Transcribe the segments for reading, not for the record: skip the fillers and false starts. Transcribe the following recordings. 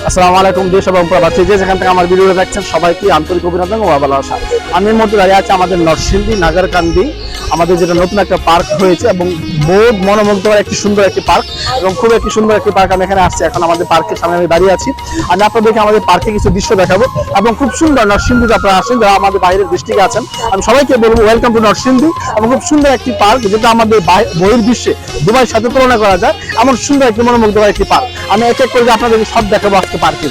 আসসালামু আলাইকুম দেশ এবং প্রবাসী যে যেখান থেকে আমার ভিডিও দেখছেন সবাইকে আন্তরিক অভিনন্দন ও ভালোবাসা। আমি এর মধ্যে দাঁড়িয়ে আছি আমাদের নরসিংদী নাগারকান্দি আমাদের যেটা নতুন একটা পার্ক হয়েছে এবং বহুত মনোমুগ্ধকর একটি সুন্দর একটি পার্ক এবং খুব একটি সুন্দর একটি পার্ক। আমি এখানে আসছি, এখন আমাদের পার্কের সামনে আমি দাঁড়িয়ে আছি। আমি আপনাদেরকে আমাদের পার্কে কিছু দৃশ্য দেখাবো এবং খুব সুন্দর নরসিংদীতে আপনারা আসেন যারা আমাদের বাইরের ডিস্ট্রিক্টে আছেন, আমি সবাইকে বলবো ওয়েলকাম টু নরসিংদী। এবং খুব সুন্দর একটি পার্ক যেটা আমাদের বহির্বিশ্বে দুবাইয়ের সাথে তুলনা করা যায় এমন সুন্দর একটি মনোমুগ্ধকর একটি পার্ক। আমি এক এক করে আপনাদেরকে সব দেখাবো আজকে পার্কে।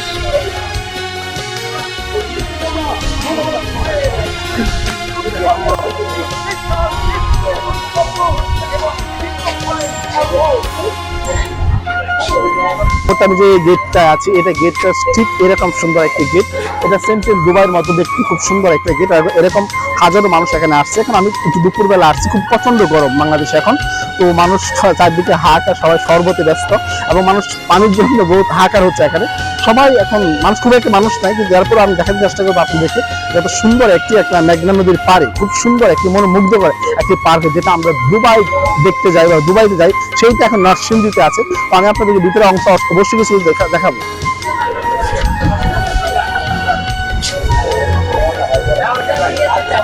আমি যে গেটটা আছি এটা গেটটা ঠিক এরকম সুন্দর একটি গেট, এটা সেম দুবাইয়ের মতো দেখতে খুব সুন্দর একটা গেট। এরকম হাজারো মানুষ এখানে আসছে। এখন আমি একটু দুপুরবেলা আসছি, খুব প্রচন্ড গরম বাংলাদেশে এখন, তো মানুষ চারদিকে হাহাকার, সবাই শরবতে ব্যস্ত এবং মানুষ পানির জন্য বহুত হাহাকার হচ্ছে এখানে। সবাই এখন মানুষ খুব একটা মানুষ নাই, কিন্তু যার পরে আমি দেখার চেষ্টা করবো আপনাদেরকে যত সুন্দর একটা মেঘনা নদীর পাড়ে খুব সুন্দর একটি মনোমুগ্ধকর একটি পার্ক, যেটা আমরা দুবাই দেখতে যাই বা দুবাইতে যাই সেইটা এখন নরসিংদীতে আছে। তো আমি আপনাদেরকে ভিতরে অংশ অবশ্যই কিছু দেখাবো।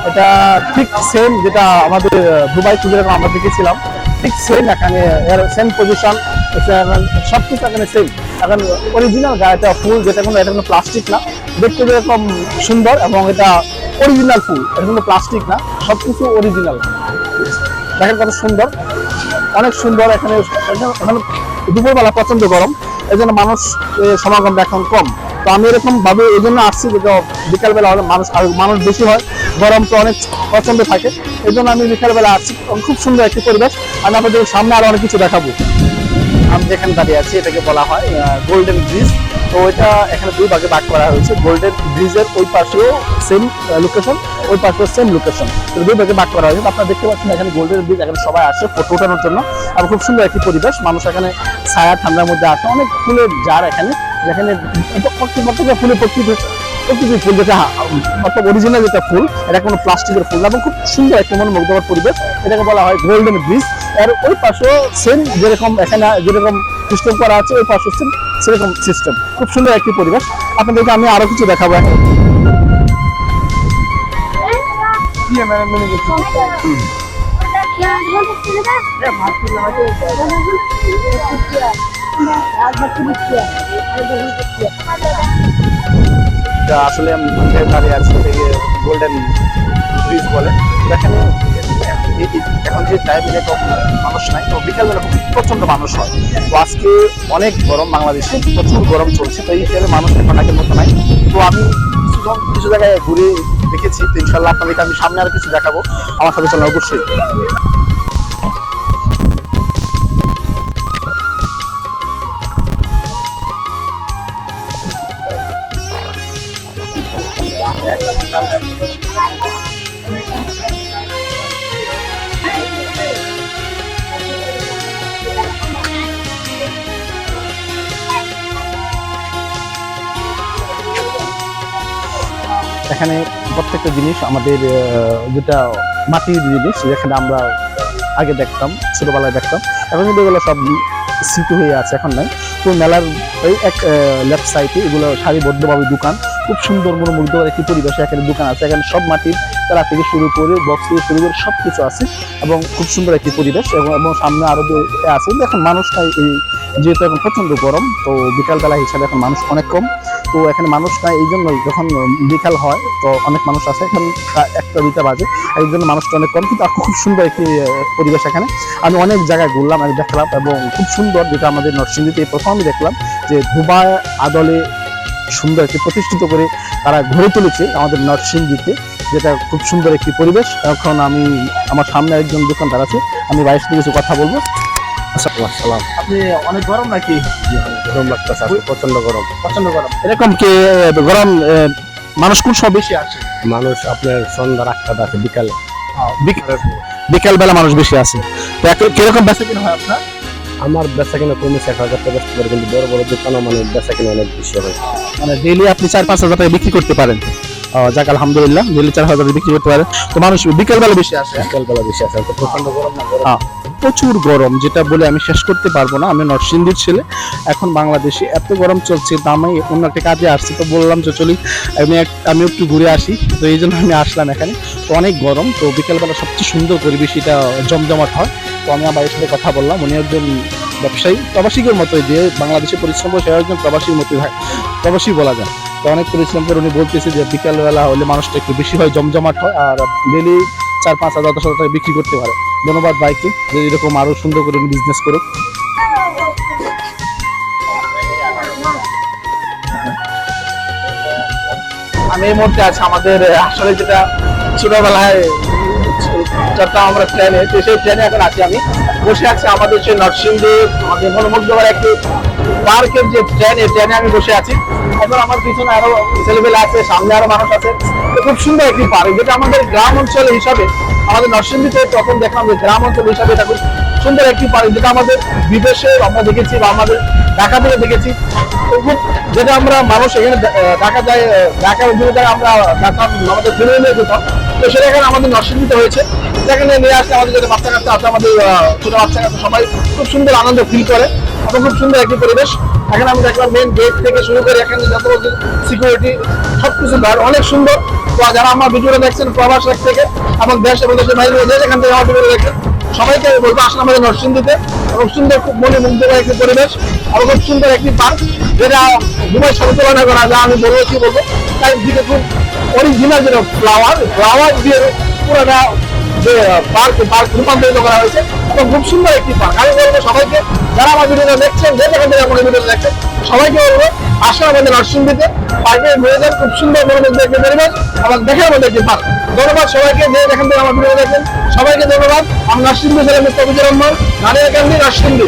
এটা ঠিক সেম যেটা আমাদের দুবাইতে যেরকম আমরা দেখেছিলাম, ঠিক সেম এখানে সেম পজিশন, সবকিছু এখানে সেম। এখন অরিজিনাল গাড়িটা ফুল, যেটা এটা কোনো প্লাস্টিক না, দেখতে যেরকম সুন্দর এবং এটা অরিজিনাল ফুল, এটা কোনো প্লাস্টিক না, সবকিছু অরিজিনাল। দেখেন কত সুন্দর, অনেক সুন্দর। এখানে দুপুরবেলা প্রচন্ড গরম, এই জন্য মানুষ সমাগমটা এখন কম। তো আমি এরকম ভাবে এই জন্য আসছি যে বিকালবেলা হলে মানুষ বেশি হয়, গরম তো অনেক প্রচন্ড থাকে, এই জন্য আমি বিকালবেলা আসছি। খুব সুন্দর একটি পরিবেশ। আমি আপনাদের সামনে আরো অনেক কিছু দেখাবো। আমি যেখানে দাঁড়িয়ে আছি এটাকে বলা হয় গোল্ডেন ব্রিজ। তো এটা এখানে দুই ভাগে ভাগ করা হয়েছে, গোল্ডেন ব্রিজের ওই পাশেও সেম লোকেশন, ওই পাশেও সেম লোকেশন, দুই ভাগে ভাগ করা হয়েছে। আপনারা দেখতে পাচ্ছেন এখানে গোল্ডেন ব্রিজ, এখানে সবাই আসে ফটো ওঠানোর জন্য এবং খুব সুন্দর একটি পরিবেশ। মানুষ এখানে ছায়া ঠান্ডার মধ্যে আসে, অনেক ফুলের জার এখানে, যেখানে প্রত্যেকটা ফুলের প্রকৃতি ফুল, যেটা অর্থাৎ অরিজিনাল যেটা ফুল, এটা কোনো প্লাস্টিকের ফুল না এবং খুব সুন্দর একটি মনোমুগ্ধকর পরিবেশ। এটাকে বলা হয় গোল্ডেন ব্রিজ। এর ওই পাশেও সেম যেরকম এখানে যেরকম সিস্টেম করা আছে, ওই পাশেও সেম সেরকম সিস্টেম। খুব সুন্দর একটি পরিবেশ। আপনাদেরকে আমি আরো কিছু দেখাবো। আসলে দাঁড়িয়ে আছে গোল্ডেন ব্রিজ বলে। দেখেন এখন যে টাইম মানুষ নাই, তো বিকালবেলা প্রচন্ড মানুষ হয়। তো আজকে অনেক গরম, বাংলাদেশে প্রচুর গরম চলছে, তো এই হিসেবে মানুষ এখন আগের মতো নাই। তো আমি কিছু জায়গায় ঘুরে দেখেছি, তো ইনশাল্লাহ আপনাদেরকে আমি সামনে আরো কিছু দেখাবো, আমার সাথে চলেন অবশ্যই। এখানে প্রত্যেকটা জিনিস আমাদের যেটা মাটির জিনিস, যেখানে আমরা আগে দেখতাম, ছোটবেলায় দেখতাম, এখন কিন্তু এগুলো সব স্মৃতি হয়ে আছে, এখন নাই। তো মেলার এই এক লেফট সাইডে এগুলো সারিবদ্ধভাবে দোকান, খুব সুন্দর মনোমুগ্ধকর একটি পরিবেশে এখানে দোকান আছে। এখানে সব মাটির তারা থেকে শুরু করে বক্স থেকে শুরু করে সব কিছু আছে এবং খুব সুন্দর একটি পরিবেশ। এবং সামনে আরো আছে, এখন মানুষ নাই, এই যেহেতু এখন প্রচন্ড গরম, তো বিকালবেলা হিসাবে এখন মানুষ অনেক কম। তো এখানে মানুষ নাই, এই জন্য যখন বিকাল হয় তো অনেক মানুষ আসে, এখন 1টা-2টা বাজে, এই জন্য মানুষটা অনেক কম। কিন্তু খুব সুন্দর একটি পরিবেশ এখানে। আমি অনেক জায়গায় ঘুরলাম, আমি দেখলাম এবং খুব সুন্দর, যেটা আমাদের নরসিংদীতে প্রথম আমি দেখলাম যে দুবাই আদলে সুন্দর একটি প্রতিষ্ঠিত করে তারা গড়ে তুলেছে আমাদের নরসিংদীতে, যেটা খুব সুন্দর একটি পরিবেশ। এখন আমি আমার সামনে একজন দোকানদার আছে, আমি বাইরের সাথে কিছু কথা বলবো। আসসালাম। আপনি অনেক গরম নাকি? গরম লাগতেছে, প্রচন্ড গরম, প্রচন্ড গরম। এরকম কি গরম মানুষ কোন সব বেশি আসে? মানুষ আপনার সন্ধ্যা 8টা আছে, বিকালে বিকাল বেলা মানুষ বেশি আছে। তো কিরকম বেচা কিনা হয় আপনার? আমার বেচা কিনা কমেছে, 1000 টাকা বেচতে পারে, কিন্তু বড় বড় দোকানও মানে বেচা কিনা অনেক বেশি হয়। মানে ডেইলি আপনি 4-5 হাজার টাকা বিক্রি করতে পারেন? যাক আলহামদুলিল্লাহ, ডেইলি 4 হাজার বিক্রি করতে পারেন। তো মানুষ বিকাল বেলা বেশি আসে? বিকাল বেলা বেশি আসে, প্রচন্ড গরম না? প্রচুর গরম, যেটা বলে আমি শেষ করতে পারবো না। আমি নরসিংদীর ছেলে, এখন বাংলাদেশে এত গরম চলছে, তো আমি অন্য একটা কাজে আসছি, তো বললাম যে চলি আমি একটু ঘুরে আসি, তো এই জন্য আমি আসলাম এখানে। তো অনেক গরম, তো বিকেলবেলা সবচেয়ে সুন্দর পরিবেশ, এটা জমজমাট হয়। তো আমি আমার ভাইয়ের সাথে কথা বললাম, উনি একজন ব্যবসায়ী, প্রবাসীদের মতোই, যে বাংলাদেশে পরিশ্রম করে সে একজন প্রবাসীর মতোই হয়, প্রবাসী বলা যায়। তো অনেক পরিশ্রম করে উনি বলতেছে যে বিকালবেলা হলে মানুষটা একটু বেশি হয়, জমজমাট হয়, আর ডেলি 4-5 হাজার 10 হাজার টাকা বিক্রি করতে পারে। ধন্যবাদ ভাইকে, যে এরকম আরো সুন্দর করে উনি বিজনেস করুক। আমি এই মুহূর্তে আছি আমাদের আসলে যেটা ছোটবেলায় চড়তাম আমরা ট্রেনে, তো সেই ট্রেনে এখন আছি, আমি বসে আছি আমাদের সেই নরসিংদী আমাদের মনোমুগ্ধকর একটি পার্কের যে ট্রেনে আমি বসে আছি। এখন আমার পিছনে আরো ছেলেবেলা আছে, সামনে আরো মানুষ আছে। তো খুব সুন্দর একটি পার্ক, যেটা আমাদের গ্রাম অঞ্চল হিসাবে, আমাদের নরসিংদীতে তখন দেখলাম যে গ্রাম অঞ্চল হিসাবে এটা খুব সুন্দর একটি পার্ক, যেটা আমাদের বিদেশে আমরা দেখেছি বা আমাদের ঢাকা থেকে দেখেছি। তো খুব যেটা আমরা মানুষ এখানে ঢাকা যায়, ঢাকার বিভিন্ন জায়গায় আমরা দেখতাম, আমাদের ফিরে নিয়ে যেতাম, তো সেটা এখানে আমাদের নরসিংদীতে হয়েছে। সেখানে নিয়ে আসলে আমাদের যাদের বাচ্চা কাচ্চা আছে, আমাদের ছোট বাচ্চা কাচ্চা সবাই খুব সুন্দর আনন্দ ফিল করে এবং খুব সুন্দর একটি পরিবেশ। এখানে আমি দেখলাম মেন গেট থেকে শুরু করে এখানে যত সিকিউরিটি সবকিছু অনেক সুন্দর। তো যারা আমার ভিডিওটা দেখছেন প্রবাস থেকে এবং দেশ এবং দেশের বাইরে যেখান থেকে আমার ভিডিও দেখছেন, সবাইকে আমি বলবো আসলে আমাদের নরসিংদীতে এবং সুন্দর খুব মনে মুগ্ধকর একটি পরিবেশ এবং খুব সুন্দর একটি পার্ক, যেটা দুবাই সাথে তুলনা করা যায়। আমি বলবো কি বলবো, তাই দিকে খুব অরিজিনাল যেটা ফ্লাওয়ার দিয়ে পুরোটা যে পার্ক রূপান্তরিত করা হয়েছে এবং খুব সুন্দর একটি পার্ক। আমি বলবো সবাইকে, যারা আমার ভিডিওটা দেখছেন, যে যেখান থেকে আমার ভিডিওটা দেখছেন, সবাইকে বলবো আসলে আমাদের নরসিংদীতে পার্কে ঘুরে যান, খুব সুন্দর মনোমুগ্ধ একটি পরিবেশ এবং দেখার মধ্যে একটি পার্ক। ধন্যবাদ সবাইকে, যে যেখান থেকে আমার ভিডিও দেখেন, সবাইকে ধন্যবাদ। আমি নরসিংদী ছেলে মিস্টার বিজয় রহমান, নারিয়াকান্দি, নরসিংদী।